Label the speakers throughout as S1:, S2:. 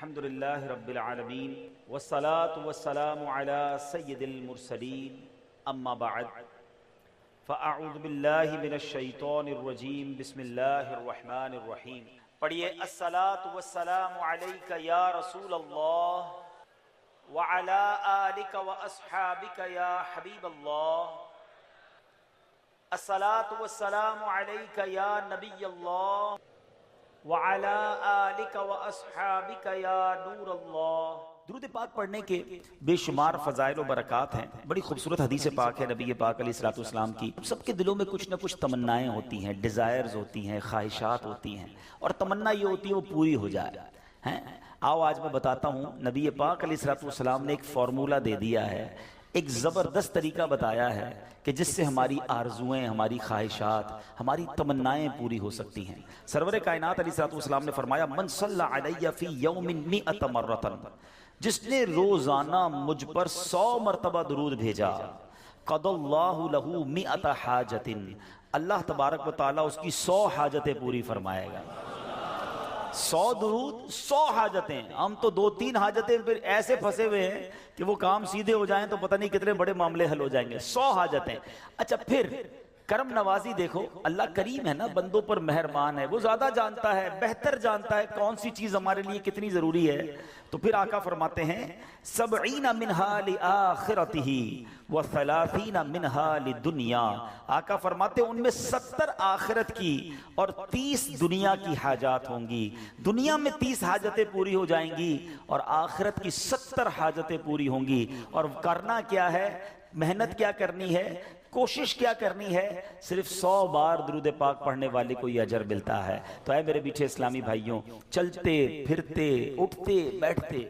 S1: الحمد للہ رب العالمین والصلاة والسلام علی سید المرسلین اما بعد فاعوذ باللہ من الشیطان الرجیم بسم اللہ الرحمن الرحیم. پڑھیے الصلاة والسلام علیک یا رسول اللہ وعلی آلک واصحابک یا حبیب اللہ. الصلاة والسلام علیک یا نبی اللہ وَعَلَىٰ آلِكَ وَأَصْحَابِكَ يَا نُورَ اللَّهِ. درود پاک پڑھنے کے بے شمار فضائل و برکات ہیں. بڑی خوبصورت حدیث پاک ہے نبی پاک علیہ الصلوۃ والسلام کی. سب کے دلوں میں کچھ نہ کچھ تمنائیں ہوتی ہیں، ڈیزائرز ہوتی ہیں، خواہشات ہوتی ہیں، اور تمنا یہ ہوتی ہے وہ پوری ہو جائے. آؤ آج میں بتاتا ہوں. نبی پاک علیہ الصلوۃ والسلام نے ایک فارمولہ دے دیا ہے، ایک زبردست طریقہ بتایا ہے کہ جس سے ہماری آرزویں، ہماری خواہشات، ہماری تمنائیں پوری ہو سکتی ہیں. سرور کائنات علیہ الصلوۃ والسلام نے فرمایا من صلی علی فی یوم 100 مرۃ، جس نے روزانہ مجھ پر 100 مرتبہ درود بھیجا، قضى اللہ لہ 100 حاجۃ، اللہ تبارک و تعالیٰ اس کی 100 حاجتیں پوری فرمائے گا. 100 درود 100 حاجتیں. ہم تو 2-3 حاجتیں پھر ایسے پھنسے ہوئے ہیں کہ وہ کام سیدھے ہو جائیں تو پتہ نہیں کتنے بڑے معاملے حل ہو جائیں گے. 100 حاجتیں. اچھا پھر کرم نوازی دیکھو، اللہ کریم ہے نا، بندوں پر مہربان ہے، وہ زیادہ جانتا ہے، بہتر جانتا ہے کون سی چیز ہمارے لیے کتنی ضروری ہے. تو پھر آقا فرماتے ہیں 70 منہا لآخرتہ و30 منہا لدنیا. آقا فرماتے ہیں ان میں 70 آخرت کی اور 30 دنیا کی حاجات ہوں گی. دنیا میں 30 حاجتیں پوری ہو جائیں گی اور آخرت کی 70 حاجتیں پوری ہوں گی. اور کرنا کیا ہے، محنت کیا کرنی ہے، کوشش کیا کرنی ہے، صرف 100 بار درود پاک پڑھنے والے کو یہ اجر ملتا ہے. تو اے میرے میٹھے اسلامی بھائیوں، چلتے پھرتے اٹھتے بیٹھتے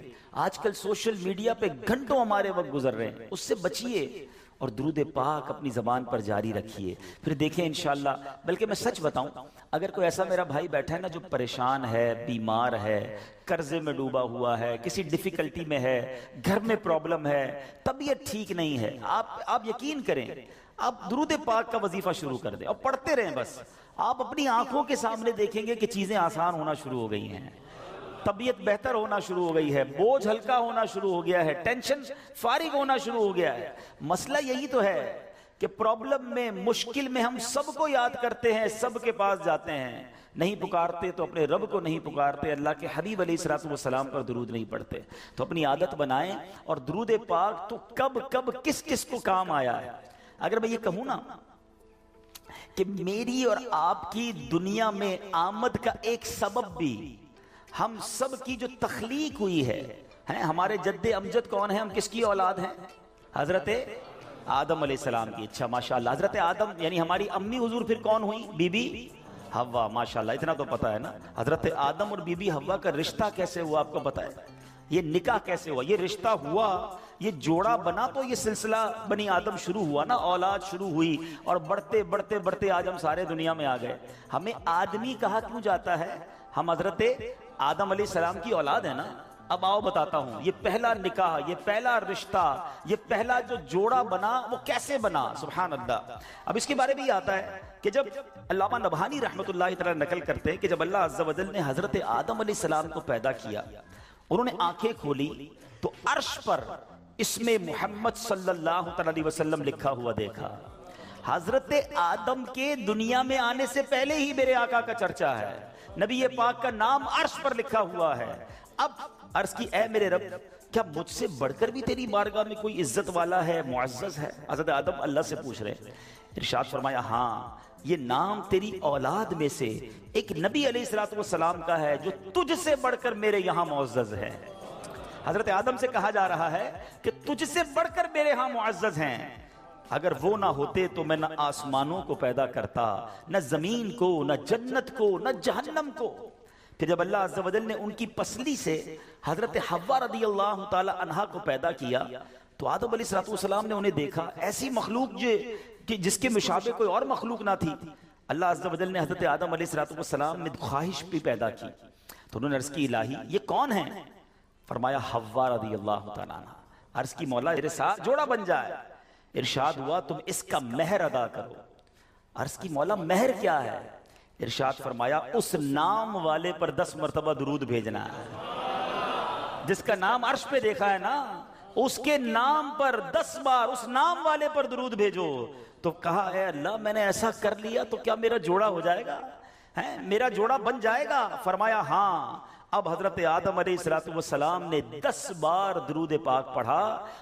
S1: آج کل سوشل میڈیا پہ گھنٹوں ہمارے وقت گزر رہے ہیں، اس سے بچیے اور درود پاک اپنی زبان پر جاری رکھیے. پھر دیکھیں انشاءاللہ. بلکہ میں سچ بتاؤں، اگر کوئی ایسا میرا بھائی بیٹھا ہے نا جو پریشان ہے، بیمار ہے، قرضے میں ڈوبا ہوا ہے، کسی ڈیفیکلٹی میں ہے، گھر میں پرابلم ہے، طبیعت ٹھیک نہیں ہے، آپ یقین کریں، آپ درود پاک کا وظیفہ شروع کر دیں اور پڑھتے رہیں. بس آپ اپنی آنکھوں کے سامنے دیکھیں گے کہ چیزیں آسان ہونا شروع ہو گئی ہیں، طبیعت بہتر ہونا شروع ہو گئی ہے، بوجھ ہلکا ہونا شروع ہو گیا ہے، ٹینشن فارغ ہونا شروع ہو گیا ہے. مسئلہ یہی تو ہے کہ پرابلم میں، مشکل میں ہم سب کو یاد کرتے ہیں، سب کے پاس جاتے ہیں، نہیں پکارتے تو اپنے رب کو نہیں پکارتے، اللہ کے حبیب علیہ الصلوۃ والسلام پر درود نہیں پڑھتے. تو اپنی عادت بنائیں. اور درود پاک تو کب کب کس کس کو کام آیا ہے. اگر میں یہ کہوں نا کہ میری اور آپ کی دنیا میں آمد کا ایک سبب بھی ہم سب کی جو تخلیق ہوئی ہے، ہمارے جد امجد کون ہیں، ہم کس کی اولاد ہیں؟ حضرت آدم علیہ السلام کی. اچھا ماشاءاللہ، حضرت آدم یعنی ہماری امی حضور پھر کون ہوئی؟ بی بی حوا. ماشاءاللہ اتنا تو پتا ہے نا. حضرت آدم اور بی بی حوا کا رشتہ کیسے ہوا آپ کو پتا ہے؟ یہ نکاح کیسے ہوا، یہ رشتہ ہوا، یہ جوڑا بنا تو یہ سلسلہ بنی آدم شروع ہوا نا، اولاد شروع ہوئی. اور بڑھتے بڑھتے بڑھتے آج ہم سارے دنیا میں آ گئے. ہمیں آدمی کہا کیوں جاتا ہے؟ ہم حضرت آدم علیہ السلام کی اولاد ہے نا. اب آؤ بتاتا ہوں، یہ پہلا نکاح، یہ پہلا رشتہ، یہ پہلا جو جوڑا بنا وہ کیسے بنا؟ سبحان اللہ. اب اس کے بارے میں یہ آتا ہے کہ جب علامہ نبہانی رحمۃ اللہ تعالی نقل کرتے ہیں کہ جب اللہ عز و جل نے حضرت آدم علیہ السلام کو پیدا کیا، انہوں نے آنکھیں کھولی تو عرش پر اسم محمد صلی اللہ علیہ وسلم لکھا ہوا دیکھا. حضرت آدم کے دنیا میں آنے سے پہلے ہی میرے آقا کا چرچا ہے، نبی پاک کا نام عرش پر لکھا ہوا ہے. اب عرض کی اے میرے رب، کیا مجھ سے بڑھ کر بھی تیری بارگاہ میں کوئی عزت والا ہے، معزز ہے؟ حضرت آدم اللہ سے پوچھ رہے ہیں. ارشاد فرمایا ہاں، یہ نام تیری اولاد میں سے ایک نبی علیہ الصلوۃ والسلام کا ہے جو تجھ سے بڑھ کر میرے یہاں معزز ہے. حضرت آدم سے کہا جا رہا ہے کہ تجھ سے بڑھ کر میرے ہاں معزز ہیں. اگر وہ نہ ہوتے تو میں نہ آسمانوں کو پیدا کرتا، نہ زمین کو، نہ جنت کو، نہ جہنم کو. کہ جب اللہ عز و جل نے ان کی پسلی سے حضرت حوا رضی اللہ تعالی عنہا کو پیدا کیا تو آدم علیہ الصلوۃ والسلام نے انہیں دیکھا، ایسی مخلوق جس کے مشابہ کوئی اور مخلوق نہ تھی. اللہ عز و جل نے حضرت آدم علیہ الصلوۃ والسلام میں خواہش بھی پیدا کی. تو انہوں نے عرض کی الہی یہ کون ہیں؟ فرمایا حوا رضی اللہ تعالی عنہا. عرض کی مولا میرے ساتھ جوڑا بن جائے. ارشاد ہوا تم اس کا مہر ادا کرو. عرض کی مولا مہر کیا ہے؟ ارشاد فرمایا اس نام والے پر 10 مرتبہ درود بھیجنا ہے. جس کا نام عرش پہ دیکھا ہے نا، اس کے نام پر 10 بار اس نام والے پر درود بھیجو. تو کہا اے اللہ میں نے ایسا کر لیا تو کیا میرا جوڑا ہو جائے گا، میرا جوڑا بن جائے گا؟ فرمایا ہاں. اب حضرت آدم علیہ السلام نے 10 بار درود پاک پڑھا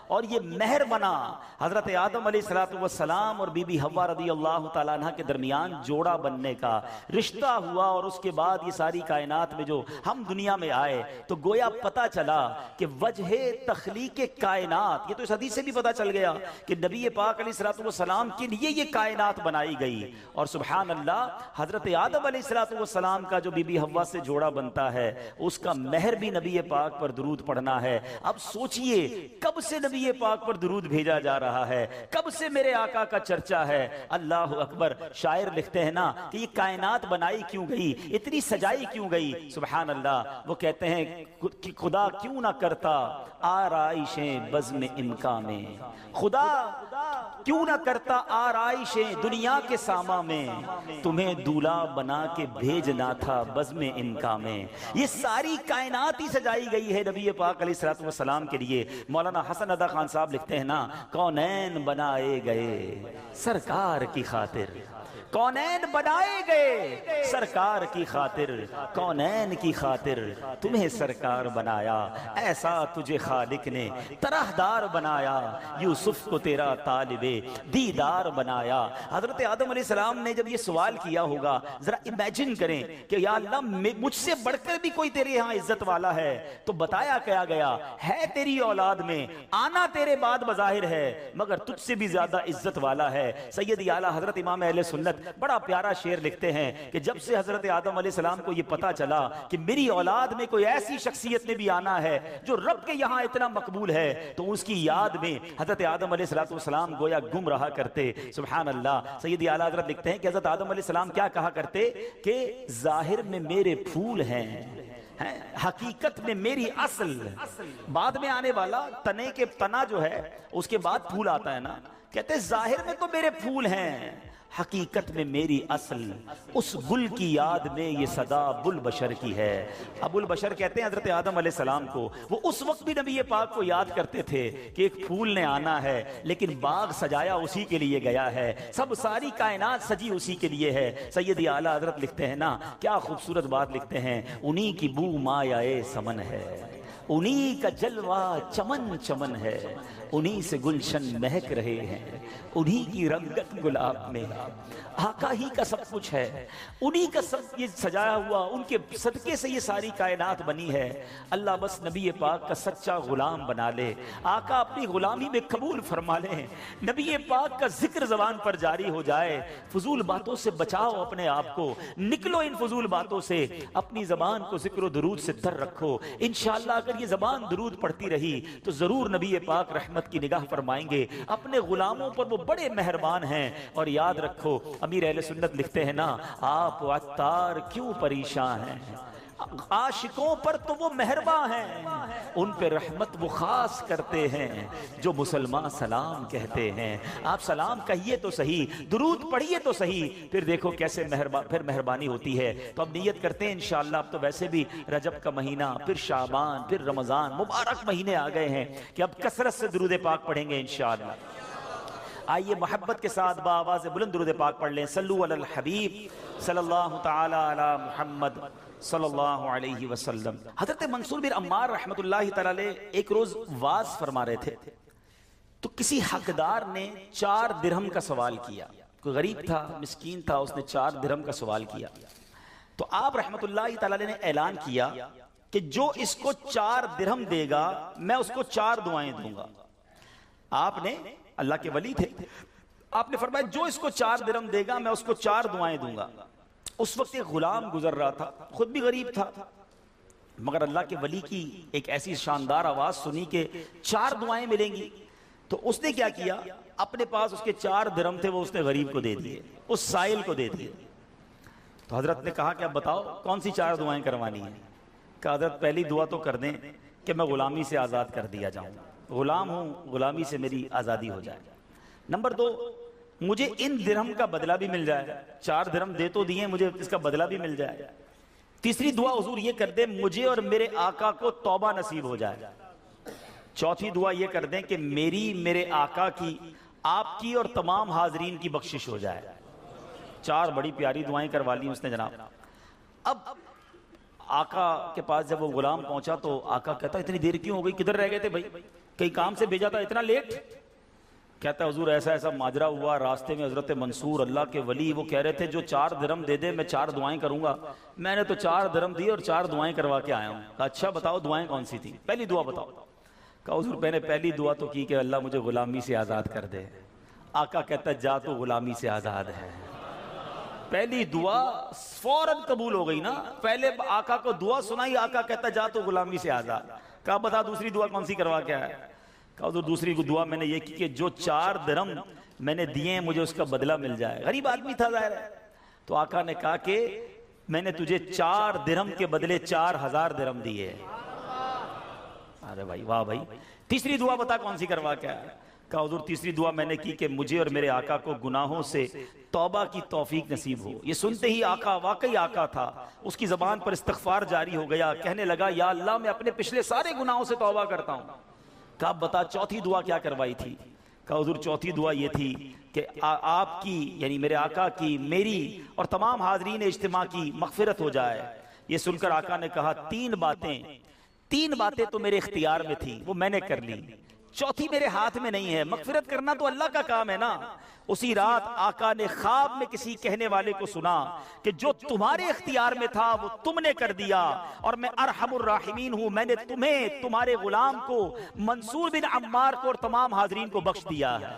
S1: اور یہ مہر بنا حضرت آدم علیہ السلام اور بی بی حوا رضی اللہ تعالیٰ عنہ کے درمیان جوڑا بننے کا رشتہ ہوا. اور اس کے بعد یہ ساری کائنات میں جو ہم دنیا میں آئے تو گویا پتہ چلا کہ وجہ تخلیق کائنات، یہ تو اس حدیث سے بھی پتہ چل گیا کہ نبی پاک علیہ السلام کے لیے یہ کائنات بنائی گئی. اور سبحان اللہ حضرت آدم علیہ السلام کا جو بی بی حوا سے جوڑا بنتا ہے اس کا مہر بھی نبی پاک پر درود پڑھنا ہے. اب سوچئے کب سے نبی پاک پر درود بھیجا جا رہا ہے، کب سے میرے آقا کا چرچا ہے. اللہ اکبر. شاعر لکھتے ہیں نا کہ یہ کائنات بنائی کیوں گئی، اتنی سجائی کیوں گئی. سبحان اللہ. وہ کہتے ہیں کہ خدا کیوں نہ کرتا آرائشیں بزم امکا میں، خدا کیوں نہ کرتا آرائشیں دنیا کے ساما میں، تمہیں دولہا بنا کے بھیجنا تھا بزم امکا میں. یہ ساری کائنات ہی سجائی گئی ہے نبی پاک علیہ السلام کے لیے. مولانا حسن ادا خان صاحب لکھتے ہیں نا، کونین بنائے گئے سرکار کی خاطر، کونین بنائے گئے سرکار کی خاطر، کونین کی خاطر تمہیں سرکار بنایا، ایسا تجھے خالق نے طرح دار بنایا، یوسف کو تیرا طالب دیدار بنایا. حضرت آدم علیہ السلام نے جب یہ سوال کیا ہوگا، ذرا امیجن کریں کہ یا اللہ مجھ سے بڑھ کر بھی کوئی تیرے یہاں عزت والا ہے. تو بتایا کیا گیا ہے تیری اولاد میں آنا تیرے بعد بظاہر ہے مگر تجھ سے بھی زیادہ عزت والا ہے. سید اعلیٰ حضرت امام اہل سنت بڑا پیارا شعر لکھتے ہیں کہ جب سے حضرت آدم علیہ السلام کو یہ پتا چلا کہ میری اولاد میں کوئی ایسی شخصیت نے بھی آنا ہے جو رب کے یہاں اتنا مقبول ہے، تو اس کی یاد میں حضرت آدم علیہ السلام گویا گم رہا کرتے. سبحان اللہ. سید اعلیٰ حضرت لکھتے ہیں کہ حضرت آدم علیہ السلام کیا کہا کرتے کہ ظاہر میں میرے پھول ہیں، حقیقت میں میری اصل. بعد میں آنے والا تنے کے تنا جو ہے اس کے بعد پھول آتا ہے نا، کہتے ظاہر میں تو میرے پھول ہیں، حقیقت میں میری اصل. اس گل کی یاد میں یہ صدا ابوالبشر کی ہے. ابوالبشر کہتے ہیں حضرت آدم علیہ السلام کو، وہ اس وقت بھی نبی پاک کو یاد کرتے تھے کہ ایک پھول نے آنا ہے لیکن باغ سجایا اسی کے لیے گیا ہے، سب ساری کائنات سجی اسی کے لیے ہے. سید اعلیٰ حضرت لکھتے ہیں نا، کیا خوبصورت بات لکھتے ہیں، انہی کی بو مایائے سمن ہے، انہی کا جلوہ چمن چمن ہے، انہی سے گلشن مہک رہے ہیں، انہی کی رنگت گلاب میں، آقا ہی کا سب کچھ ہے، انہی کا سب یہ سجایا ہوا، ان کے صدقے سے یہ ساری کائنات بنی ہے. اللہ بس نبی پاک کا سچا غلام بنا لے، آقا اپنی غلامی میں قبول فرما لیں، نبی پاک کا ذکر زبان پر جاری ہو جائے. فضول باتوں سے بچاؤ اپنے آپ کو، نکلو ان فضول باتوں سے، اپنی زبان کو ذکر و درود سے تر رکھو. انشاءاللہ اگر یہ زبان درود پڑھتی رہی تو ضرور نبی پاک رحمت کی نگاہ فرمائیں گے. اپنے غلاموں پر وہ بڑے مہربان ہیں. اور یاد رکھو امیر اہل سنت لکھتے ہیں نا، آپ عطار کیوں پریشان ہیں، عاشقوں پر تو وہ مہرباں ہیں، ان پہ رحمت وہ خاص کرتے ہیں جو مسلمان سلام کہتے ہیں. آپ سلام کہیے تو صحیح، درود پڑھیے تو صحیح، پھر دیکھو کیسے پھر مہربانی ہوتی ہے. تو اب نیت کرتے ہیں انشاءاللہ، اب تو ویسے بھی رجب کا مہینہ، پھر شعبان، پھر رمضان، مبارک مہینے آ گئے ہیں کہ اب کثرت سے درود پاک پڑھیں گے انشاءاللہ. آئیے محبت کے ساتھ بآواز بلند درود پاک پڑھ لیں. صلو علی الحبیب صلی اللہ تعالی علی محمد صلی اللہ علیہ وسلم. حضرت منصور بن عمار رحمت اللہ تعالی ایک روز واز فرما رہے تھے تو کسی حقدار نے 4 درہم کا سوال کیا. کوئی غریب تھا، مسکین تھا، اس نے 4 درہم کا سوال کیا. تو آپ رحمت اللہ تعالی نے اعلان کیا کہ جو اس کو 4 درہم دے گا میں اس کو 4 دعائیں دوں گا. آپ نے، اللہ کے ولی تھے، آپ نے فرمایا جو اس کو 4 درہم دے گا میں اس کو 4 دعائیں دوں گا. اس وقت ایک غلام گزر رہا تھا، خود بھی غریب تھا، مگر اللہ کے ولی کی ایک ایسی شاندار آواز سنی کہ 4 دعائیں ملیں گی. تو اس نے کیا کیا، اپنے پاس اس کے 4 درہم تھے وہ اس نے غریب کو دے دیے، اس سائل کو دے دیے. تو حضرت نے کہا کہ اب بتاؤ کون سی 4 دعائیں کروانی ہیں. کہ حضرت پہلی دعا تو کر دیں کہ میں غلامی سے آزاد کر دیا جاؤں، غلام ہوں، غلامی سے میری آزادی ہو جائے. نمبر 2، مجھے ان درہم کا بدلہ بھی مل جائے، 4 درہم دے تو دیے، مجھے اس کا بدلہ بھی مل جائے. تیسری دعا حضور یہ کر دیں مجھے اور میرے آقا کو توبہ نصیب ہو جائے. چوتھی دعا یہ کر دیں کہ میری، میرے آقا کی، آپ کی اور تمام حاضرین کی بخشش ہو جائے. 4 بڑی پیاری دعائیں کروا لی اس نے جناب. اب آقا کے پاس جب وہ غلام پہنچا تو آقا کہتا اتنی دیر کیوں ہو گئی، کدھر رہ گئے تھے بھائی، کئی کام سے بھیجا تھا، اتنا لیٹ؟ کہتا ہے حضور ایسا ایسا ماجرا ہوا، راستے میں حضرت منصور اللہ کے ولی وہ کہہ رہے تھے جو 4 درہم دے دے میں 4 دعائیں کروں گا. میں نے تو 4 درہم دی اور 4 دعائیں کروا کے آیا ہوں. کہا اچھا بتاؤ دعائیں کون سی تھی، پہلی دعا بتاؤ. کہا حضور میں نے پہلی دعا تو کی کہ اللہ مجھے غلامی سے آزاد کر دے. آقا کہتا ہے جا تو غلامی سے آزاد ہے. پہلی دعا فوراً قبول ہو گئی نا، پہلے آقا کو دعا سنائی، آقا کہتا جا تو غلامی سے آزاد. کہا بتا دوسری دعا کون سی کروا کے آیا؟ کہا حضور دوسری دعا میں نے یہ کی کہ جو 4 درہم میں نے دیے ہیں مجھے اس کا بدلہ مل جائے. غریب آدمی تھا ظاہر ہے. تو آقا نے کہا کہ میں نے تجھے 4 درہم کے بدلے 4000 درہم دیے. ارے بھائی واہ بھائی. تیسری دعا بتا کون سی کروا کے آیا؟ کہا حضور تیسری دعا میں نے کی کہ مجھے اور میرے آقا کو گناہوں سے توبہ کی توفیق نصیب ہو. یہ سنتے ہی آقا واقعی آقا تھا، اس کی زبان پر استغفار جاری ہو گیا، کہنے لگا یا اللہ میں اپنے پچھلے سارے گناہوں سے توبہ کرتا ہوں. کہا بتا چوتھی دعا کیا کروائی تھی؟ کہا حضور چوتھی دعا یہ تھی کہ آپ کی یعنی میرے آقا کی، میری اور تمام حاضرین اجتماع کی مغفرت ہو جائے. یہ سن کر آقا نے کہا 3 باتیں تو میرے اختیار میں تھی، وہ میں نے کر لی، چوتھی میرے ہاتھ میں نہیں ہے. مغفرت کرنا تو اللہ کا کام ہے نا. اسی رات آقا نے خواب میں کسی کہنے والے کو سنا کہ جو تمہارے اختیار میں تھا وہ تم نے کر دیا، اور میں ارحم الراحمین ہوں، میں نے تمہیں، تمہارے غلام کو، منصور بن عمار کو اور تمام حاضرین کو بخش دیا ہے.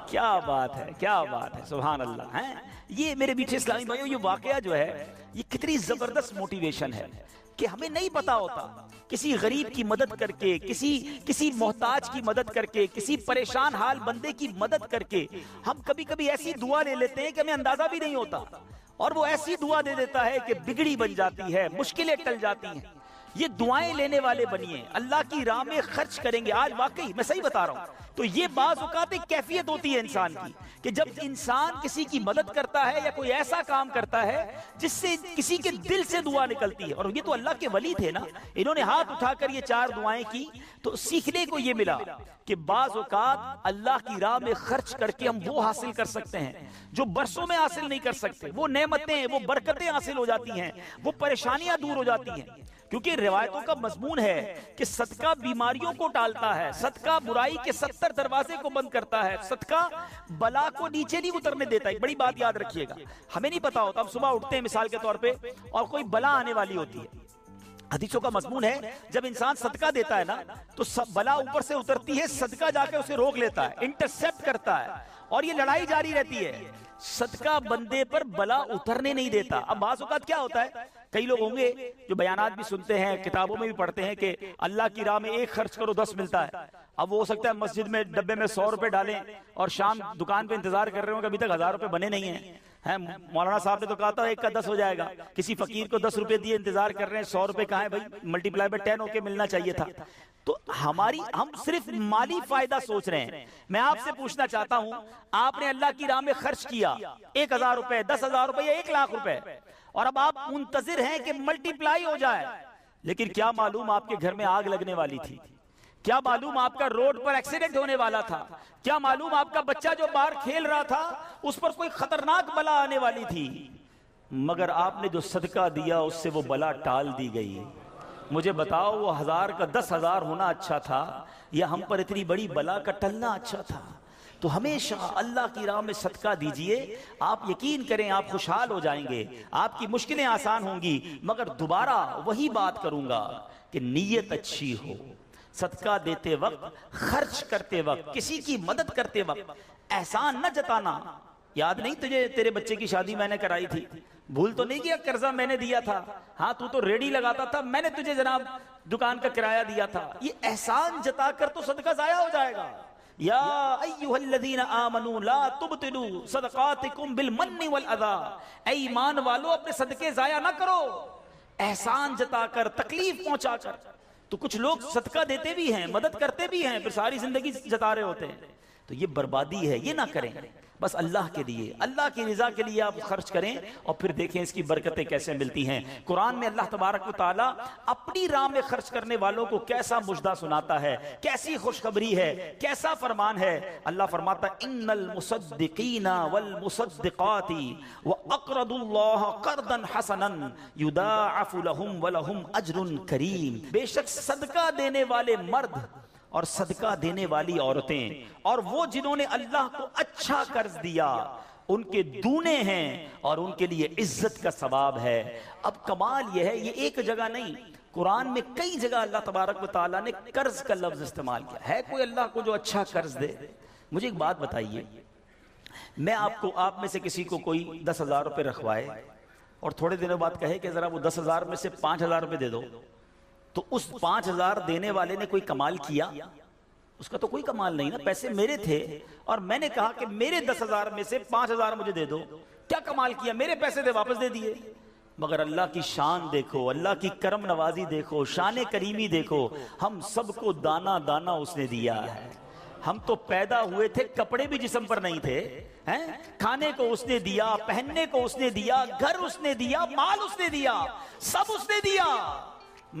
S1: کیا بات ہے، کیا بات ہے، سبحان اللہ. یہ میرے میٹھے اسلامی بھائیوں یہ واقعہ جو ہے یہ کتنی زبردست موٹیویشن ہے کہ ہمیں نہیں پتا ہوتا کسی غریب کی مدد کر کے، کسی محتاج کی مدد کر کے، کسی پریشان حال بندے کی مدد کر کے ہم کبھی کبھی ایسی دعا لے لیتے ہیں کہ ہمیں اندازہ بھی نہیں ہوتا، اور وہ ایسی دعا دے دیتا ہے کہ بگڑی بن جاتی ہے، مشکلیں ٹل جاتی ہیں. یہ دعائیں لینے والے بنیے، اللہ کی راہ میں خرچ کریں گے. آج واقعی میں صحیح بتا رہا ہوں. تو یہ بعض اوقات ایک کیفیت ہوتی ہے انسان کی کہ جب انسان کسی کی مدد کرتا ہے یا کوئی ایسا کام کرتا ہے جس سے کسی کے دل سے دعا نکلتی ہے. اور یہ تو اللہ کے ولی تھے نا، انہوں نے ہاتھ اٹھا کر یہ 4 دعائیں کی. تو سیکھنے کو یہ ملا کہ بعض اوقات اللہ کی راہ میں خرچ کر کے ہم وہ حاصل کر سکتے ہیں جو برسوں میں حاصل نہیں کر سکتے. وہ نعمتیں، وہ برکتیں حاصل ہو جاتی ہیں، وہ پریشانیاں دور ہو جاتی ہیں. کیونکہ روایتوں کا مضمون ہے کہ صدقہ بیماریوں کو ٹالتا ہے، صدقہ برائی کے 70 دروازے کو بند کرتا ہے، صدقہ بلا کو نیچے نہیں اترنے دیتا. ایک بڑی بات یاد رکھیے گا، ہمیں نہیں پتا ہوتا، ہم صبح اٹھتے ہیں مثال کے طور پہ اور کوئی بلا آنے والی ہوتی ہے. حدیثوں کا مضمون ہے جب انسان صدقہ دیتا ہے نا تو بلا اوپر سے اترتی ہے، صدقہ جا کے اسے روک لیتا ہے، انٹرسیپٹ کرتا ہے، اور یہ لڑائی جاری رہتی ہے. صدقہ بندے پر بلا اترنے نہیں دیتا. اب بعض اوقات کیا ہوتا ہے، کئی لوگ ہوں گے جو بیانات بھی سنتے ہیں، کتابوں میں بھی پڑھتے ہیں کہ اللہ کی راہ میں 1 خرچ کرو 10 ملتا ہے. اب وہ ہو سکتا ہے مسجد میں ڈبے میں 100 روپے ڈالیں اور شام دکان پہ انتظار کر رہے ہوں کہ ابھی تک 1000 روپے بنے نہیں ہیں. مولانا صاحب نے تو کہا تھا 1 کا 10 ہو جائے گا. کسی فقیر کو 10 روپے دیے انتظار کر رہے ہیں، 100 روپے کہاں ہے بھائی، ملٹی پلائی بائی 10 ہو کے ملنا چاہیے تھا. تو ہم صرف مالی فائدہ سوچ رہے ہیں. میں آپ سے پوچھنا چاہتا ہوں، آپ نے اللہ کی راہ میں خرچ کیا 1000 روپے، 10,000 روپے یا 1 لاکھ روپے، اور اب آپ منتظر ہیں کہ ملٹی پلائی ہو جائے، لیکن کیا معلوم آپ کے گھر میں آگ لگنے والی تھی، کیا معلوم آپ کا روڈ پر ایکسیڈنٹ ہونے والا تھا، کیا معلوم آپ کا بچہ جو باہر کھیل رہا تھا اس پر کوئی خطرناک بلا آنے والی تھی. مگر آپ نے جو صدقہ دیا اس سے وہ بلا ٹال دی گئی. مجھے بتاؤ وہ 1000 کا 10,000 ہونا اچھا تھا یا ہم پر اتنی بڑی بلا کا ٹلنا اچھا تھا؟ تو ہمیشہ اللہ کی راہ میں صدقہ دیجئے، آپ یقین کریں آپ خوشحال ہو جائیں گے، آپ کی مشکلیں آسان ہوں گی. مگر دوبارہ وہی بات کروں گا کہ نیت اچھی ہو. صدقہ دیتے وقت، خرچ کرتے وقت، کسی کی مدد کرتے وقت احسان نہ جتانا. یاد نہیں تجھے تیرے بچے کی شادی میں نے کرائی تھی، بھول تو نہیں کیا قرضہ میں نے دیا تھا، ہاں تو ریڈی لگاتا تھا، میں نے تجھے جناب دکان کا کرایہ دیا تھا. یہ احسان جتا کر تو صدقہ ضائع ہو جائے گا. یا ایھا الذین آمنوا لا تبطلوا صدقاتکم بالمن والاذی، اے ایمان والو اپنے صدقے ضائع نہ کرو احسان جتا کر، تکلیف پہنچا کر. تو کچھ لوگ صدقہ دیتے بھی ہیں، مدد کرتے بھی ہیں، پھر ساری زندگی جتا رہے ہوتے ہیں. تو یہ بربادی ہے، یہ نہ کریں. بس اللہ کے لیے، اللہ کی رضا کے لیے آپ خرچ کریں اور پھر دیکھیں اس کی برکتیں کیسے ملتی ہیں۔ قرآن میں اللہ تبارک و تعالی اپنی راہ میں خرچ کرنے والوں کو کیسا مجدہ سناتا ہے، کیسی خوشخبری ہے، کیسا فرمان ہے۔ اللہ فرماتا ہے ان المصدقین والمصدقات واقرضوا اللہ قرضا حسنا یضاعف لهم ولهم اجر کریم، بے شک صدقہ دینے والے مرد اور صدقہ دینے والی عورتیں اور وہ جنہوں نے اللہ کو اچھا قرض دیا ان کے دونے ہیں اور ان کے لیے عزت کا ثواب ہے۔ اب کمال یہ ہے، یہ ایک جگہ نہیں، قرآن میں کئی جگہ اللہ تبارک و تعالیٰ نے قرض کا لفظ استعمال کیا ہے۔ کوئی اللہ کو جو اچھا قرض دے؟ مجھے ایک بات بتائیے، میں آپ میں سے کسی کو کوئی 10,000 روپے رکھوائے اور تھوڑے دنوں بعد کہے کہ ذرا وہ 10,000 میں سے 5,000 روپے دے دو، تو اس 5,000 دینے والے نے کوئی کمال کیا؟ اس کا تو کوئی کمال نہیں نا، پیسے میرے تھے اور میں نے کہا کہ میرے 10,000 میں سے 5,000 مجھے دے دو، کیا کمال کیا؟ میرے پیسے دے واپس دے دیے۔ مگر اللہ کی شان دیکھو، اللہ کی کرم نوازی دیکھو، شان کریمی دیکھو، ہم سب کو دانا دانا اس نے دیا ہے۔ ہم تو پیدا ہوئے تھے، کپڑے بھی جسم پر نہیں تھے، کھانے کو اس نے دیا، پہننے کو اس نے دیا، گھر اس نے دیا، مال اس نے دیا، سب اس نے دیا،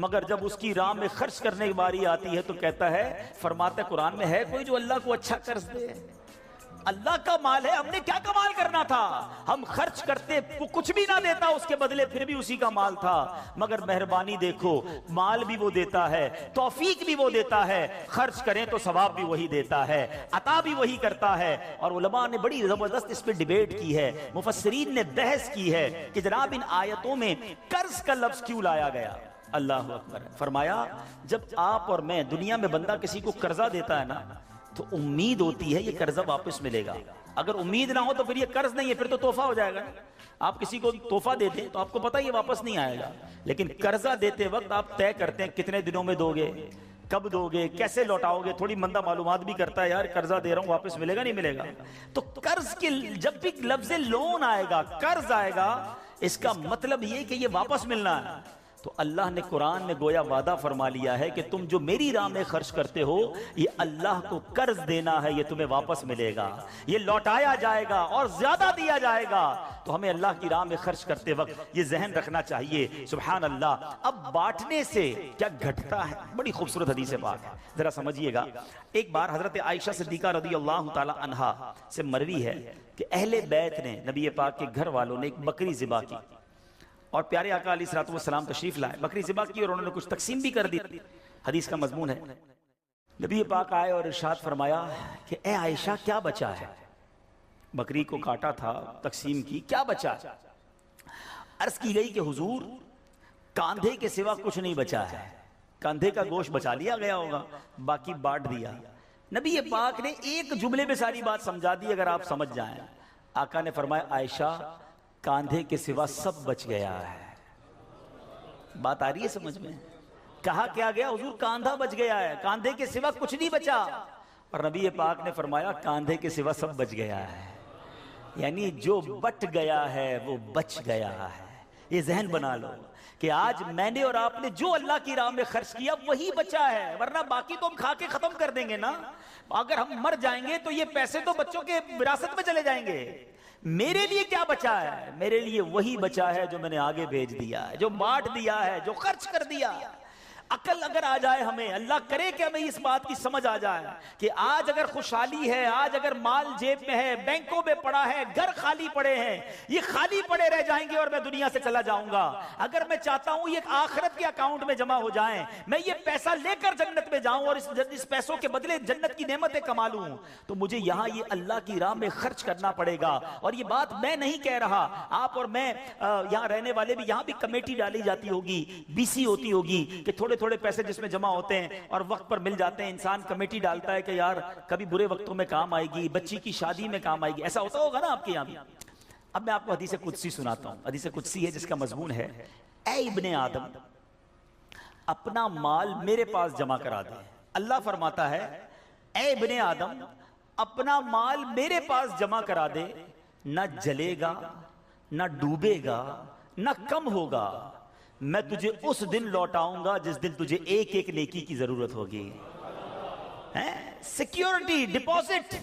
S1: مگر جب اس کی راہ میں خرچ کرنے کی باری آتی ہے تو کہتا ہے، فرماتا ہے قرآن میں، ہے کوئی جو اللہ کو اچھا قرض دے؟ اللہ کا مال ہے، ہم نے کیا کمال کرنا تھا؟ ہم خرچ کرتے، کچھ بھی نہ دیتا اس کے بدلے پھر بھی اسی کا مال تھا، مگر مہربانی دیکھو، مال بھی وہ دیتا ہے، توفیق بھی وہ دیتا ہے، خرچ کریں تو ثواب بھی وہی دیتا ہے، عطا بھی وہی کرتا ہے۔ اور علماء نے بڑی زبردست اس پہ ڈیبیٹ کی ہے، مفسرین نے بحث کی ہے کہ جناب ان آیتوں میں قرض کا لفظ کیوں لایا گیا؟ اللہ اکبر۔ فرمایا جب آپ اور میں، دنیا میں بندہ کسی کو قرضہ دیتا ہے نا تو امید ہوتی ہے یہ قرضہ واپس ملے گا، اگر امید نہ ہو تو پھر یہ قرض نہیں ہے، پھر تو تحفہ ہو جائے گا۔ آپ کسی کو تحفہ دیتے تو آپ کو پتہ یہ واپس نہیں آئے گا، لیکن قرضہ دیتے وقت آپ طے کرتے ہیں کتنے دنوں میں دو گے، کب دو گے، کیسے لوٹاؤ گے، تھوڑی بندہ معلومات بھی کرتا ہے، یار قرضہ دے رہا ہوں واپس ملے گا نہیں ملے گا۔ تو قرض کے جب بھی لفظ لون آئے گا، قرض آئے گا، اس کا مطلب یہ کہ یہ واپس ملنا ہے۔ تو اللہ نے قرآن میں گویا وعدہ فرما لیا ہے کہ تم جو میری راہ میں خرچ کرتے ہو، یہ اللہ کو قرض دینا ہے، یہ تمہیں واپس ملے گا، یہ لوٹایا جائے گا اور زیادہ دیا جائے گا۔ تو ہمیں اللہ کی راہ میں خرچ کرتے وقت یہ ذہن رکھنا چاہیے۔ سبحان اللہ۔ اب بانٹنے سے کیا گھٹتا ہے؟ بڑی خوبصورت حدیث پاک ہے، ذرا سمجھیے گا۔ ایک بار حضرت عائشہ صدیقہ رضی اللہ تعالی عنہا سے مروی ہے کہ اہل بیت نے، نبی پاک کے گھر والوں نے ایک بکری ذبح کی اور پیارے آقا علیہ الصلوۃ والسلام تشریف لائے، بکری ذبح کی اور انہوں نے کچھ تقسیم بھی کر دی۔ حدیث کا مضمون ہے، نبی پاک آئے اور ارشاد فرمایا کہ اے عائشہ کیا بچا ہے؟ بکری کو کاٹا تھا، تقسیم کی، کیا بچا؟ عرض کی گئی کہ حضور کاندھے کے سوا کچھ نہیں بچا ہے، کاندھے کا گوشت بچا لیا گیا ہوگا، باقی بانٹ دیا۔ نبی پاک نے ایک جملے میں ساری بات سمجھا دی، اگر آپ سمجھ جائیں۔ آقا نے فرمایا عائشہ کاندھے کے سوا سب بچ گیا ہے۔ بات آ رہی ہے سمجھ میں؟ کہا کیا گیا؟ حضور کاندھا بچ گیا ہے، کاندھے کے سوا کچھ نہیں بچا۔ اور نبی پاک نے فرمایا کاندھے کے سوا سب بچ گیا ہے، یعنی جو بٹ گیا ہے وہ بچ گیا ہے۔ یہ ذہن بنا لو کہ آج میں نے اور آپ نے جو اللہ کی راہ میں خرچ کیا وہی بچا ہے، ورنہ باقی تو ہم کھا کے ختم کر دیں گے نا۔ اگر ہم مر جائیں گے تو یہ پیسے تو بچوں کے وراثت میں چلے جائیں گے۔ میرے لیے کیا بچا ہے؟ میرے لیے وہی بچا ہے جو میں نے آگے بھیج دیا ہے، جو بانٹ دیا ہے، جو خرچ کر دیا۔ عقل اگر آ جائے ہمیں، اللہ کرے کہ ہمیں اس بات کی سمجھ آ جائے کہ آج اگر خوشحالی ہے، آج اگر مال جیب میں ہے، بینکوں میں پڑا ہے، گھر خالی پڑے ہیں، یہ خالی پڑے رہ جائیں گے اور میں دنیا سے چلا جاؤں گا۔ اگر میں چاہتا ہوں یہ آخرت کے اکاؤنٹ میں جمع ہو جائیں، میں یہ پیسہ لے کر جنت میں جاؤں اور اس پیسوں کے بدلے جنت کی نعمتیں کما لوں، تو مجھے یہاں یہ اللہ کی راہ میں خرچ کرنا پڑے گا۔ اور یہ بات میں نہیں کہہ رہا، آپ اور میں یہاں رہنے والے بھی، یہاں بھی کمیٹی ڈالی جاتی ہوگی، BC ہوتی ہوگی کہ تھوڑے تھوڑے پیسے جس میں جمع ہوتے ہیں اور وقت پر مل جاتے ہیں، انسان کمیٹی ڈالتا ہے کہ یار کبھی برے وقتوں میں کام آئے گی، بچی کی شادی میں کام آئے گی، ایسا ہوتا ہوگا نا آپ کے یہاں بھی۔ اب میں آپ کو حدیث قدسی سناتا ہوں، حدیث قدسی ہے جس کا مضمون ہے اے ابن آدم اپنا مال میرے پاس جمع کرا دے۔ اللہ فرماتا ہے اے ابن آدم اپنا مال میرے پاس جمع کرا دے، نہ جلے گا، نہ ڈوبے گا، نہ کم ہوگا، میں تجھے اس دن لوٹاؤں گا جس دن تجھے ایک ایک نیکی کی ضرورت ہوگی۔ سیکیورٹی، ڈپوزٹ،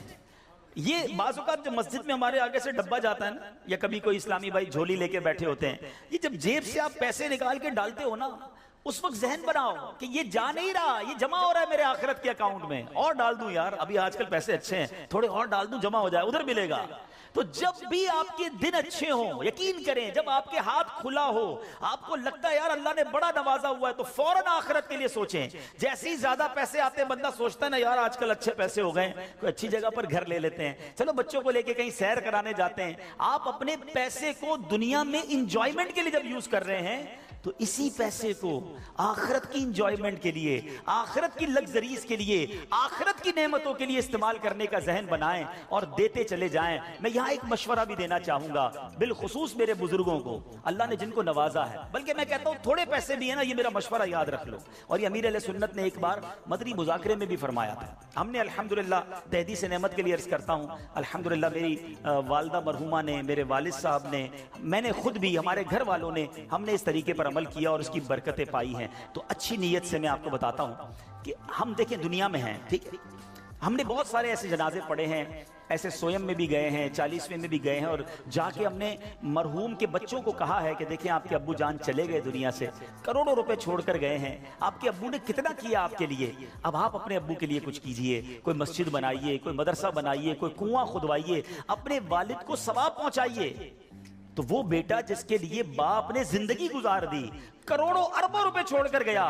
S1: یہ بعض اوقات جب مسجد میں ہمارے آگے سے ڈبہ جاتا ہے نا، یا کبھی کوئی اسلامی بھائی جھولی لے کے بیٹھے ہوتے ہیں، یہ جب جیب سے آپ پیسے نکال کے ڈالتے ہو نا، اس وقت ذہن بناؤ کہ یہ جا نہیں رہا، یہ جمع ہو رہا ہے میرے آخرت کے اکاؤنٹ میں، اور ڈال دوں یار، ابھی آج کل پیسے اچھے ہیں، تھوڑے اور ڈال دوں، جمع ہو جائے، ادھر ملے گا۔ تو جب بھی آپ کے دن اچھے ہوں، یقین کریں جب آپ کے ہاتھ کھلا ہو، آپ کو لگتا ہے یار اللہ نے بڑا نوازا ہوا ہے، تو فوراً آخرت کے لیے سوچیں۔ جیسے ہی زیادہ پیسے آتے ہیں بندہ سوچتا ہے نا یار آج کل اچھے پیسے ہو گئے، کوئی اچھی جگہ پر گھر لے لیتے ہیں، چلو بچوں کو لے کے کہیں سیر کرانے جاتے ہیں۔ آپ اپنے پیسے کو دنیا میں انجوائمنٹ کے لیے جب یوز کر رہے ہیں، تو اسی پیسے کو آخرت کی انجوائمنٹ کے لیے، آخرت کی لگزریز کے لیے، آخرت کی نعمتوں کے لیے استعمال کرنے کا ذہن بنائیں اور دیتے چلے جائیں۔ میں یہاں ایک مشورہ بھی دینا چاہوں گا، بالخصوص میرے بزرگوں کو، اللہ نے جن کو نوازا ہے، بلکہ میں کہتا ہوں تھوڑے پیسے بھی ہیں نا، یہ میرا مشورہ یاد رکھ لو۔ اور یہ امیر علیہ سنت نے ایک بار مدنی مذاکرے میں بھی فرمایا تھا۔ ہم نے الحمدللہ تحدیث نعمت کے لیے عرض کرتا ہوں، الحمدللہ میری والدہ مرحومہ نے، میرے والد صاحب نے، میں نے خود بھی، ہمارے گھر والوں نے، ہم نے اس طریقے پر عمل کیا اور اس کی برکتیں پائی ہیں۔ تو اچھی نیت سے میں آپ کو بتاتا ہوں کہ ہم دیکھیں دنیا میں ہیں، ٹھیک ہے، ہم نے بہت سارے ایسے جنازے پڑھے ہیں، ایسے سویم میں بھی گئے ہیں، 40ویں میں بھی گئے ہیں، اور جا کے ہم نے مرحوم کے بچوں کو کہا ہے کہ دیکھیں آپ کے ابو جان چلے گئے دنیا سے، کروڑوں روپے چھوڑ کر گئے ہیں، آپ کے ابو نے کتنا کیا آپ کے لیے، اب آپ اپنے ابو کے لیے کچھ کیجئے، کوئی مسجد بنائیے، کوئی مدرسہ بنائیے، کوئی کنواں کھدوائیے، اپنے والد کو ثواب پہنچائیے۔ تو وہ بیٹا جس کے لیے باپ نے زندگی گزار دی، کروڑوں اربوں روپے چھوڑ کر گیا،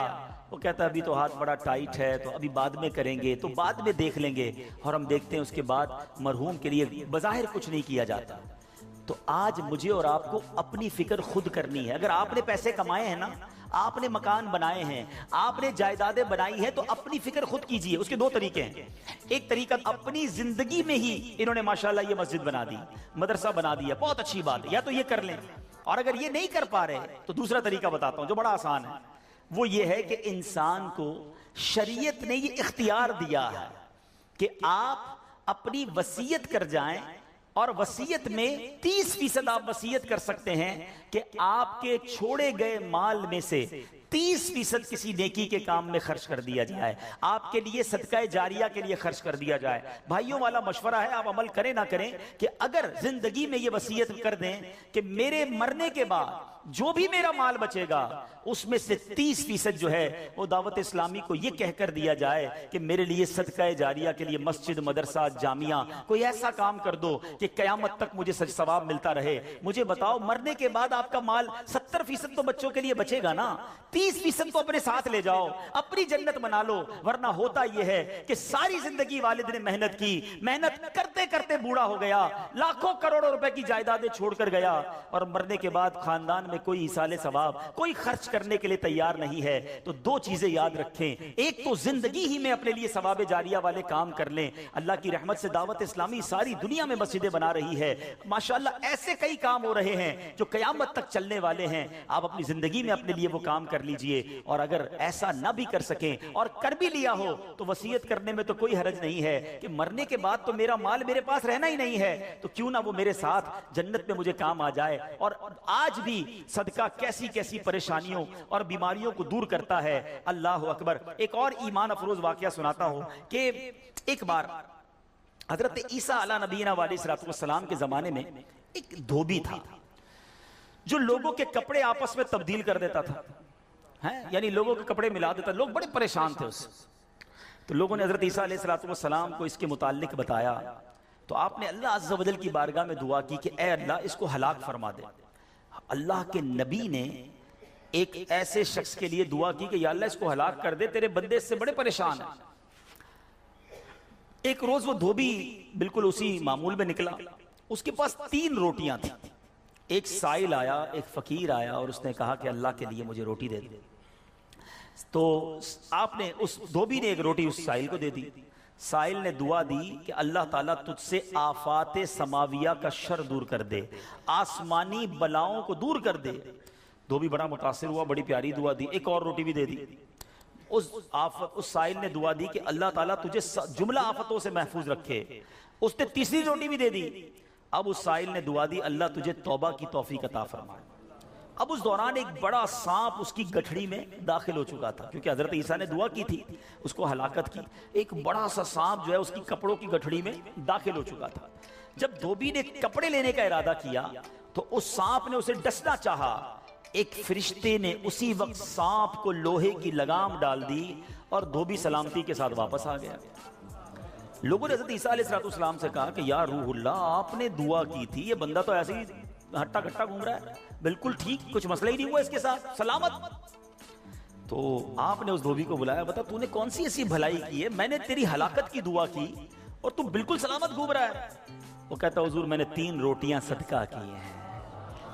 S1: وہ کہتا ہے ابھی تو ہاتھ بڑا ٹائٹ ہے، تو ابھی بعد میں کریں گے، تو بعد میں دیکھ لیں گے، اور ہم دیکھتے ہیں اس کے بعد مرحوم کے لیے بظاہر کچھ نہیں کیا جاتا۔ تو آج مجھے اور آپ کو اپنی فکر خود کرنی ہے۔ اگر آپ نے پیسے کمائے ہیں نا، آپ نے مکان بنائے ہیں، آپ نے جائیدادیں بنائی ہیں، تو اپنی فکر خود کیجئے۔ اس کے دو طریقے ہیں، ایک طریقہ اپنی زندگی میں ہی انہوں نے ماشاءاللہ یہ مسجد بنا دی، مدرسہ بنا دیا، بہت اچھی بات ہے، یا تو یہ کر لیں، اور اگر یہ نہیں کر پا رہے تو دوسرا طریقہ بتاتا ہوں جو بڑا آسان ہے، وہ یہ ہے کہ انسان کو شریعت نے یہ اختیار دیا ہے کہ آپ اپنی وصیت کر جائیں، اور وصیت میں 30% آپ وصیت کر سکتے ہیں کہ آپ کے چھوڑے گئے مال میں سے 30% کسی نیکی کے کام میں خرچ کر دیا جائے، آپ کے لیے صدقہ جاریہ کے لیے خرچ کر دیا جائے۔ بھائیوں والا مشورہ ہے، آپ عمل کریں نہ کریں، کہ اگر زندگی میں یہ وصیت کر دیں کہ میرے مرنے کے بعد جو بھی میرا مال بچے گا اس میں سے 30% جو ہے وہ دعوت اسلامی کو یہ کہہ کر دیا جائے کہ میرے لیے صدقہ جاریہ کے لیے مسجد، مدرسہ، جامعہ، کوئی ایسا کام کر دو کہ قیامت تک مجھے ثواب ملتا رہے۔ مجھے بتاؤ مرنے کے بعد آپ کا مال 70% تو بچوں کے لیے بچے گا نا، 30% تو اپنے ساتھ لے جاؤ، اپنی جنت بنا لو۔ ورنہ ہوتا یہ ہے کہ ساری زندگی والد نے محنت کی، محنت کرتے کرتے بوڑھا ہو گیا، لاکھوں کروڑوں روپے کی جائیدادیں چھوڑ کر گیا، اور مرنے کے بعد خاندان میں کوئی ایصال ثواب، کوئی خرچ کرنے کے لیے تیار نہیں ہے۔ تو دو چیزیں یاد رکھیں، ایک تو زندگی ہی میں اپنے لیے ثواب جاریہ والے کام کر لیں۔ اللہ کی رحمت سے دعوت اسلامی ساری دنیا میں مسجدیں بنا رہی ہے، ماشاءاللہ ایسے کئی کام ہو رہے ہیں جو قیامت تک چلنے والے ہیں۔ آپ اپنی زندگی میں اپنے لیے وہ کام کر لیجئے، اور اگر ایسا نہ بھی کر سکیں اور کر بھی لیا ہو تو وصیت کرنے میں تو کوئی حرج نہیں ہے کہ مرنے کے بعد تو میرا مال میرے پاس رہنا ہی نہیں ہے، تو کیوں نہ وہ میرے ساتھ جنت میں مجھے کام آ جائے۔ اور آج بھی صدقہ کیسی کیسی پریشانیوں اور بیماریوں کو دور کرتا ہے، اللہ اکبر۔ ایک اور ایمان افروز واقعہ سناتا ہوں کہ ایک بار حضرت عیسیٰ علیہ نبینا علیہ السلام کے زمانے میں ایک دھوبی تھا جو لوگوں کے کپڑے آپس میں تبدیل کر دیتا تھا، یعنی لوگوں کے کپڑے ملا دیتا، لوگ بڑے پریشان تھے اس سے۔ تو لوگوں نے حضرت عیسیٰ علیہ السلام کو اس کے متعلق بتایا، تو آپ نے اللہ عز و جل کی بارگاہ میں دعا کی کہ اے اللہ اس کو ہلاک فرما دے۔ اللہ کے نبی نے ایک ایسے شخص کے لیے دعا کی کہ یا اللہ اس کو ہلاک کر دے، تیرے بندے اس سے بڑے پریشان ہیں۔ ایک روز وہ دھوبی بالکل اسی معمول میں نکلا، اس کے پاس 3 روٹیاں تھیں۔ ایک سائل آیا، ایک فقیر آیا، اور اس نے کہا کہ اللہ کے لیے مجھے روٹی دے دے۔ تو آپ نے اس دھوبی نے ایک روٹی اس سائل کو دے دی۔ سائل نے دعا دی کہ اللہ تعالیٰ تجھ سے آفات سماویہ کا شر دور کر دے، آسمانی بلاؤں کو دور کر دے۔ دھوبی بڑا متاثر ہوا، بڑی پیاری دعا دی، ایک اور روٹی بھی دے دی۔ اس سائل نے دعا دی کہ اللہ تعالیٰ تجھے جملہ آفتوں سے محفوظ رکھے۔ اس نے تیسری روٹی بھی دے دی۔ اب اس سائل نے دعا دی اللہ تجھے توبہ کی توفیق عطا فرمائے۔ اب اس دوران ایک بڑا سانپ اس کی گٹھڑی میں داخل ہو چکا تھا، کیونکہ حضرت عیسیٰ نے دعا کی تھی اس کو ہلاکت کی. ایک بڑا سا سانپ جو ہے اس کی کپڑوں کی گٹھڑی میں داخل ہو چکا تھا. جب دھوبی نے کپڑے لینے کا ارادہ کیا تو اس سانپ نے اسے ڈسنا چاہا. ایک فرشتے نے اسی وقت سانپ کو لوہے کی لگام ڈال دی اور دھوبی سلامتی کے ساتھ واپس آ گیا. لوگوں نے حضرت عیسیٰ علیہ السلام سے کہا کہ یا روح اللہ، آپ نے دعا کی تھی، یہ بندہ تو ایسے ہی ہٹا کٹا گھوم رہا ہے، بالکل ٹھیک، کچھ مسئلہ ہی نہیں ہوا اس کے ساتھ، سلامت. تو آپ نے اس دھوبی کو بلایا، بتا تو نے کون سی ایسی بھلائی کی ہے، میں نے تیری ہلاکت کی دعا کی اور تو بالکل سلامت گھوم رہا ہے. وہ کہتا حضور میں نے 3 روٹیاں صدقہ کی ہیں.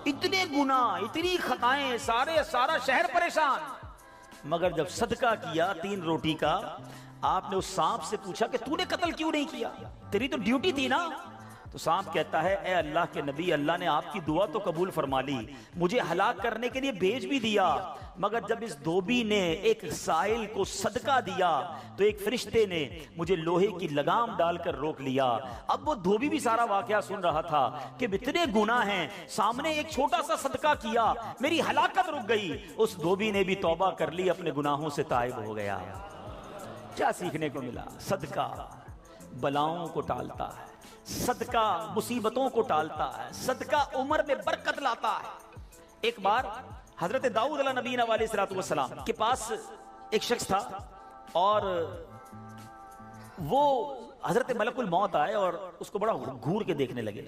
S1: اتنے گناہ، اتنی خطائیں، سارا شہر پریشان، مگر جب صدقہ کیا 3 روٹی کا، آپ نے اس سانپ سے پوچھا کہ تو نے قتل کیوں نہیں کیا، تیری تو ڈیوٹی تھی نا. تو سانپ کہتا ہے اے اللہ کے نبی، اللہ نے آپ کی دعا تو قبول فرما لی، مجھے ہلاک کرنے کے لیے بھیج بھی دیا، مگر جب اس دھوبی نے ایک سائل کو صدقہ دیا تو ایک فرشتے نے مجھے لوہے کی لگام ڈال کر روک لیا. اب وہ دھوبی بھی سارا واقعہ سن رہا تھا کہ اتنے گناہ ہیں، سامنے ایک چھوٹا سا صدقہ کیا، میری ہلاکت رک گئی. اس دھوبی نے بھی توبہ کر لی، اپنے گناہوں سے تائب ہو گیا. کیا سیکھنے کو ملا؟ صدقہ بلاؤں کو ٹالتا ہے، صدقہ مصیبتوں کو ٹالتا ہے، صدقہ عمر میں برکت لاتا ہے. ایک بار حضرت داؤد علیہ نبی علیہ السلام کے پاس ایک شخص تھا اور وہ حضرت ملک الموت آئے اور اس کو بڑا گھور کے دیکھنے لگے.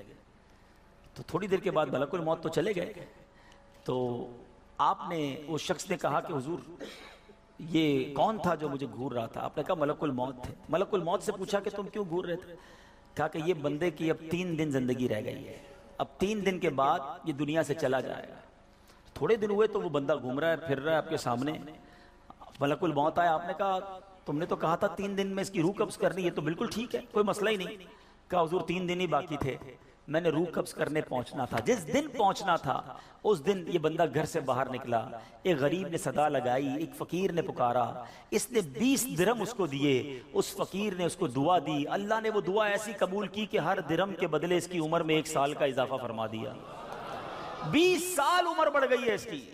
S1: تو تھوڑی دیر کے بعد ملک الموت تو چلے گئے. تو آپ نے اس شخص نے کہا کہ حضور یہ کون تھا جو مجھے گھور رہا تھا؟ آپ نے کہا ملک الموت تھے. ملک الموت سے پوچھا کہ تم کیوں گھور رہے تھے؟ کہا کہ یہ بندے کی اب 3 دن زندگی رہ گئی ہے، اب 3 دن کے بعد یہ دنیا سے چلا جائے گا. تھوڑے دن ہوئے تو وہ بندہ گھوم رہا ہے، پھر رہا ہے آپ کے سامنے. ملک الموت آیا، آپ نے کہا تم نے تو کہا تھا 3 دن میں اس کی روح قبض کرنی ہے، تو بالکل ٹھیک ہے، کوئی مسئلہ ہی نہیں. کہا حضور 3 دن ہی باقی تھے، میں نے روح قبض کرنے پہنچنا تھا. جس دن پہنچنا تھا اس دن یہ بندہ گھر سے باہر نکلا. ایک غریب نے صدا لگائی، ایک فقیر نے پکارا، اس نے 20 درہم اس کو دیے. اس فقیر نے اس کو دعا دی، اللہ نے وہ دعا ایسی قبول کی کہ ہر درہم کے بدلے اس کی عمر میں 1 سال کا اضافہ فرما دیا. 20 سال عمر بڑھ گئی ہے اس کی.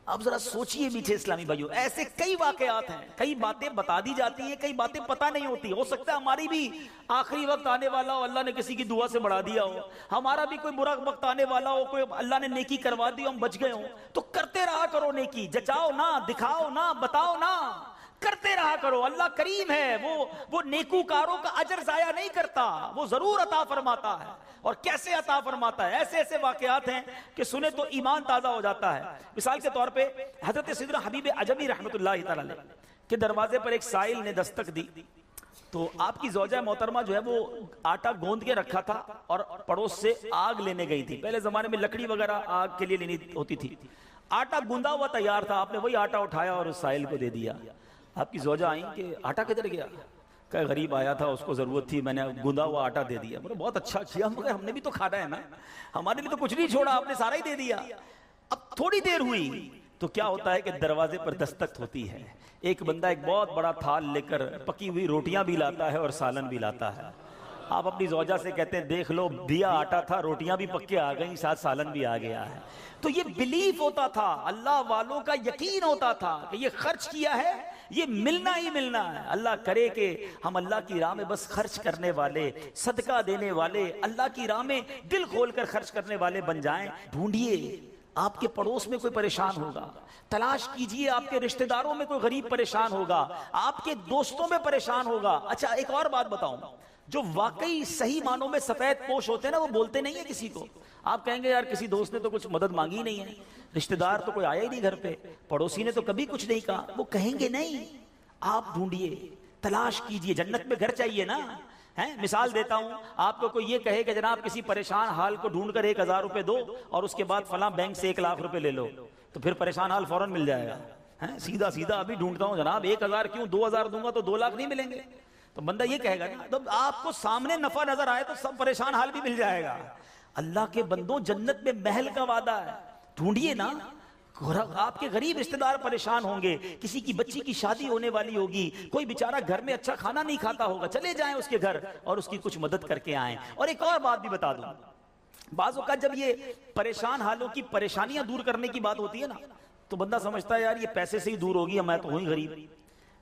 S1: اب ذرا سوچئے میٹھے اسلامی بھائیوں، ایسے کئی واقعات ہیں، کئی باتیں بتا دی جاتی ہیں، کئی باتیں پتہ نہیں ہوتی. ہو سکتا ہے ہماری بھی آخری وقت آنے والا ہو، اللہ نے کسی کی دعا سے بڑھا دیا ہو، ہمارا بھی کوئی برا وقت آنے والا ہو، کوئی اللہ نے نیکی کروا دی، ہم بچ گئے ہوں. تو کرتے رہا کرو نیکی، جچاؤ نہ، دکھاؤ نہ، بتاؤ نہ، کرتے رہا کرو. اللہ کریم ہے، وہ نیکوکاروں کا اجر ضائع نہیں کرتا، وہ ضرور عطا فرماتا ہے. اور کیسے عطا فرماتا ہے؟ ایسے ایسے واقعات ہیں کہ سنے تو ایمان تازہ ہو جاتا ہے. مثال کے طور پہ حضرت سیدنا حبیب عجمی رحمۃ اللہ تعالی علیہ کے دروازے پر ایک سائل نے دستک دی. تو آپ کی زوجہ محترمہ جو ہے وہ آٹا گوندھ کے رکھا تھا اور پڑوس سے آگ لینے گئی تھی. پہلے زمانے میں لکڑی وغیرہ آگ کے لیے لینی ہوتی تھی. آٹا گوندا ہوا تیار تھا، آپ نے وہی آٹا اٹھایا اور اس سائل کو دے دیا. آپ کی زوجہ آئیں کہ آٹا کدھر گیا؟ کہ غریب آیا تھا، اس کو ضرورت تھی، میں نے گوندا ہوا آٹا دے دیا. بولے بہت اچھا کیا، مگر ہم نے بھی تو کھانا ہے نا، ہمارے لیے تو کچھ نہیں چھوڑا، آپ نے سارا ہی دے دیا. اب تھوڑی دیر ہوئی تو کیا ہوتا ہے کہ دروازے پر دستک ہوتی ہے. ایک بندہ ایک بہت بڑا تھال لے کر پکی ہوئی روٹیاں بھی لاتا ہے اور سالن بھی لاتا ہے. آپ اپنی زوجہ سے کہتے ہیں دیکھ لو، دیا آٹا تھا، روٹیاں بھی پکے آ گئیں، ساتھ سالن بھی آ گیا ہے. تو یہ بلیف ہوتا تھا، اللہ والوں کا یقین ہوتا تھا کہ یہ خرچ کیا ہے، یہ ملنا ہی ملنا ہے. اللہ کرے کہ ہم اللہ کی راہ میں بس خرچ کرنے والے، صدقہ دینے والے، اللہ کی راہ میں دل کھول کر خرچ کرنے والے بن جائیں. ڈھونڈیے آپ کے پڑوس میں کوئی پریشان ہوگا، تلاش کیجئے آپ کے رشتہ داروں میں کوئی غریب پریشان ہوگا، آپ کے دوستوں میں پریشان ہوگا. اچھا ایک اور بات بتاؤں، جو واقعی صحیح معنوں میں سفید پوش ہوتے ہیں نا، وہ بولتے نہیں ہیں کسی کو. آپ کہیں گے یار کسی دوست نے تو کچھ مدد مانگی نہیں ہے، رشتہ دار تو کوئی آیا ہی نہیں گھر پہ، پڑوسی نے تو کبھی کچھ نہیں کہا، وہ کہیں گے نہیں. آپ ڈھونڈیے، تلاش کیجئے. جنت میں گھر چاہیے نا. مثال دیتا ہوں، آپ کو کوئی یہ کہے کہ جناب کسی پریشان حال کو ڈھونڈ کر 1000 روپے دو اور اس کے بعد فلاں بینک سے 1 لاکھ روپے لے لو، تو پھر پریشان حال فوراً مل جائے گا. سیدھا سیدھا ابھی ڈھونڈتا ہوں جناب 1000 کیوں، 2000 دوں گا تو 2 لاکھ نہیں ملیں گے. تو بندہ یہ کہے گا نا، تو آپ کو سامنے نفع نظر آئے تو سب پریشان حال بھی مل جائے گا. اللہ کے بندوں، جنت میں محل کا وعدہ ہے، ڈھونڈیے نا. آپ کے غریب رشتہ دار پریشان ہوں گے، کسی کی بچی کی شادی ہونے والی ہوگی، کوئی بیچارہ گھر میں اچھا کھانا نہیں کھاتا ہوگا، چلے جائیں اس کے گھر اور اس کی کچھ مدد کر کے آئیں. اور ایک اور بات بھی بتا دوں، بعض اوقات جب یہ پریشان حالوں کی پریشانیاں دور کرنے کی بات ہوتی ہے نا تو بندہ سمجھتا ہے یار یہ پیسے سے ہی دور ہوگی، میں تو ہوں ہی غریب.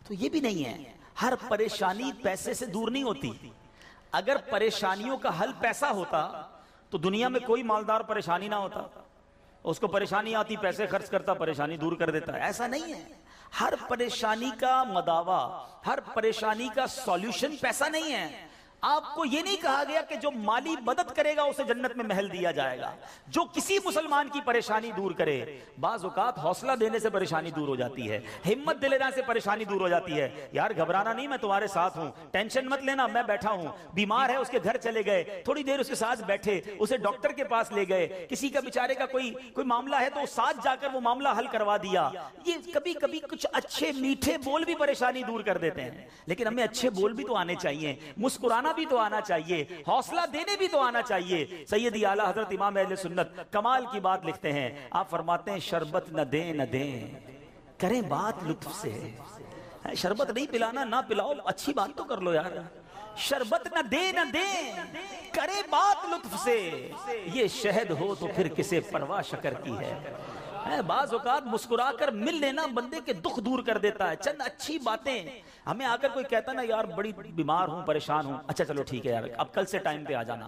S1: تو یہ بھی نہیں ہے، ہر پریشانی پیسے سے دور نہیں ہوتی. اگر پریشانیوں کا حل پیسہ ہوتا تو دنیا میں کوئی مالدار پریشانی نہ ہوتا. اس کو پریشانی آتی، پیسے خرچ کرتا، پریشانی دور کر دیتا. ایسا نہیں ہے. ہر پریشانی کا مداوا، ہر پریشانی کا سولوشن پیسہ نہیں ہے. آپ کو یہ نہیں کہا گیا کہ جو مالی مدد کرے گا اسے جنت میں محل دیا جائے گا. جو کسی مسلمان کی پریشانی دور کرے، بعض اوقات حوصلہ دینے سے پریشانی دور ہو جاتی ہے، ہمت دلانے سے پریشانی دور ہو جاتی ہے. یار گھبرانا نہیں، میں تمہارے ساتھ ہوں، ٹینشن مت لینا، میں بیٹھا ہوں. بیمار ہے، اس کے گھر چلے گئے، تھوڑی دیر اس کے ساتھ بیٹھے، اسے ڈاکٹر کے پاس لے گئے. کسی کا بیچارے کا کوئی معاملہ ہے تو ساتھ جا کر وہ معاملہ حل کروا دیا. یہ کبھی کبھی کچھ اچھے میٹھے بول بھی پریشانی دور کر دیتے ہیں. لیکن ہمیں اچھے بول بھی تو آنے چاہیے، مسکرانا بھی تو آنا چاہیے، حوصلہ دینے بھی تو آنا چاہیے. سیدی اعلیٰ حضرت امام اہل سنت کمال کی بات لکھتے ہیں. آپ فرماتے ہیں شربت نہ دیں کریں بات لطف سے. شربت نہیں پلانا، نہ پلاؤ، اچھی بات تو کر لو یار. شربت نہ دیں کریں بات لطف سے، یہ شہد ہو تو پھر کسے پرواہ شکر کی ہے. بعض اوقات مسکرا کر مل لینا بندے کے دکھ دور کر دیتا ہے. چند اچھی باتیں. ہمیں آ کر کوئی کہتا نا یار بڑی بیمار ہوں، پریشان ہوں، اچھا چلو ٹھیک ہے یار اب کل سے ٹائم پہ آ جانا.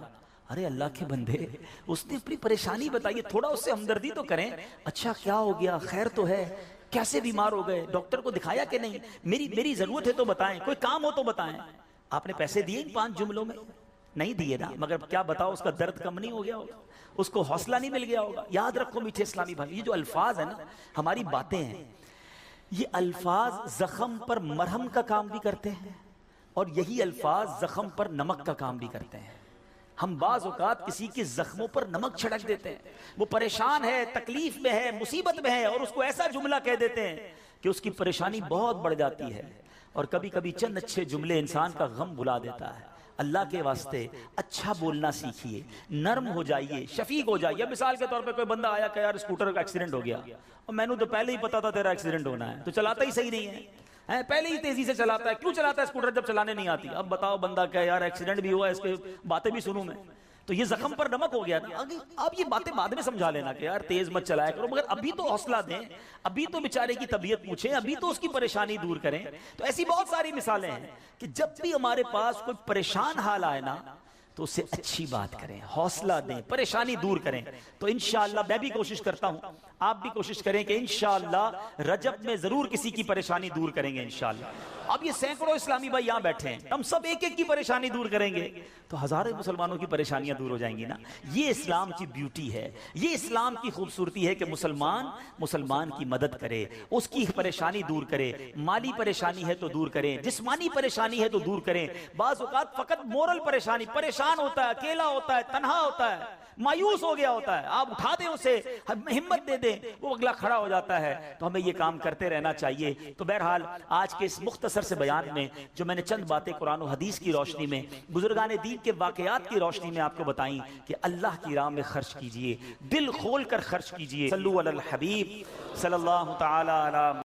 S1: ارے اللہ کے بندے، اس نے اپنی پریشانی بتائی، تھوڑا اس سے ہمدردی تو کریں. اچھا کیا ہو گیا، خیر تو ہے، کیسے بیمار ہو گئے، ڈاکٹر کو دکھایا کہ نہیں، میری ضرورت ہے تو بتائیں، کوئی کام ہو تو بتائیں. آپ نے پیسے دیے ان 5 جملوں میں؟ نہیں دیے نا، مگر کیا بتاؤ اس کا درد کم نہیں ہو گیا ہوگا، اس کو حوصلہ نہیں مل گیا ہوگا. یاد رکھو میٹھے اسلامی بھائی، یہ جو الفاظ ہیں نا، ہماری باتیں ہیں، یہ الفاظ زخم پر مرہم کا کام بھی کرتے ہیں اور یہی الفاظ زخم پر نمک کا کام بھی کرتے ہیں. ہم بعض اوقات کسی کے زخموں پر نمک چھڑک دیتے ہیں. وہ پریشان ہے، تکلیف میں ہے، مصیبت میں ہے، اور اس کو ایسا جملہ کہہ دیتے ہیں کہ اس کی پریشانی بہت بڑھ جاتی ہے. اور کبھی کبھی چند اچھے جملے انسان کا غم بھلا دیتا ہے. اللہ کے واسطے اچھا بولنا سیکھیے، نرم ہو جائیے، شفیق ہو جائیے. مثال کے طور پہ کوئی بندہ آیا کہ یار اسکوٹر کا ایکسیڈنٹ ہو گیا، اور میں نے تو پہلے ہی پتا تھا تیرا ایکسیڈنٹ ہونا ہے، تو چلاتا ہی صحیح نہیں ہے، پہلے ہی تیزی سے چلاتا ہے. کیوں چلاتا ہے اسکوٹر جب چلانے نہیں آتی؟ اب بتاؤ بندہ کہ یار ایکسیڈنٹ بھی ہوا ہے، اس کے باتیں بھی سنوں میں، تو یہ زخم پر نمک ہو گیا نا. آپ یہ باتیں بعد میں سمجھا لینا کہ یار تیز مت چلایا کرو، مگر ابھی تو حوصلہ دیں، ابھی تو بیچارے کی طبیعت پوچھیں، ابھی تو اس کی پریشانی دور کریں. تو ایسی بہت ساری مثالیں ہیں کہ جب بھی ہمارے پاس کوئی پریشان حال آئے نا تو اسے اچھی بات کریں، حوصلہ دیں، پریشانی دور کریں. تو انشاءاللہ میں بھی کوشش کرتا ہوں، آپ بھی کوشش کریں کہ انشاءاللہ رجب میں ضرور کسی کی پریشانی دور کریں گے انشاءاللہ. اب یہ سینکڑوں اسلامی بھائی یہاں بیٹھے ہیں، ہم سب ایک ایک کی پریشانی دور کریں گے تو ہزاروں مسلمانوں کی پریشانیاں دور ہو جائیں گی نا. یہ اسلام کی بیوٹی ہے، یہ اسلام کی خوبصورتی ہے کہ مسلمان کی مدد کرے، اس کی پریشانی دور کرے. مالی پریشانی ہے تو دور کریں، جسمانی پریشانی ہے تو دور کریں. بعض اوقات فقط مورل پریشان ہوتا ہے، اکیلا ہوتا ہے، تنہا ہوتا ہے، مایوس ہو گیا ہوتا ہے، آپ اٹھا دیں اسے، ہمت دے دیں، وہ اگلا کھڑا ہو جاتا ہے. تو ہمیں یہ کام کرتے رہنا چاہیے. تو بہرحال آج کے اس مختصر سے بیان میں جو میں نے چند باتیں قرآن و حدیث کی روشنی میں، بزرگان دین کے واقعات کی روشنی میں آپ کو بتائیں کہ اللہ کی راہ میں خرچ کیجئے، دل کھول کر خرچ کیجئے. صلو علی الحبیب صلی اللہ تعالی علی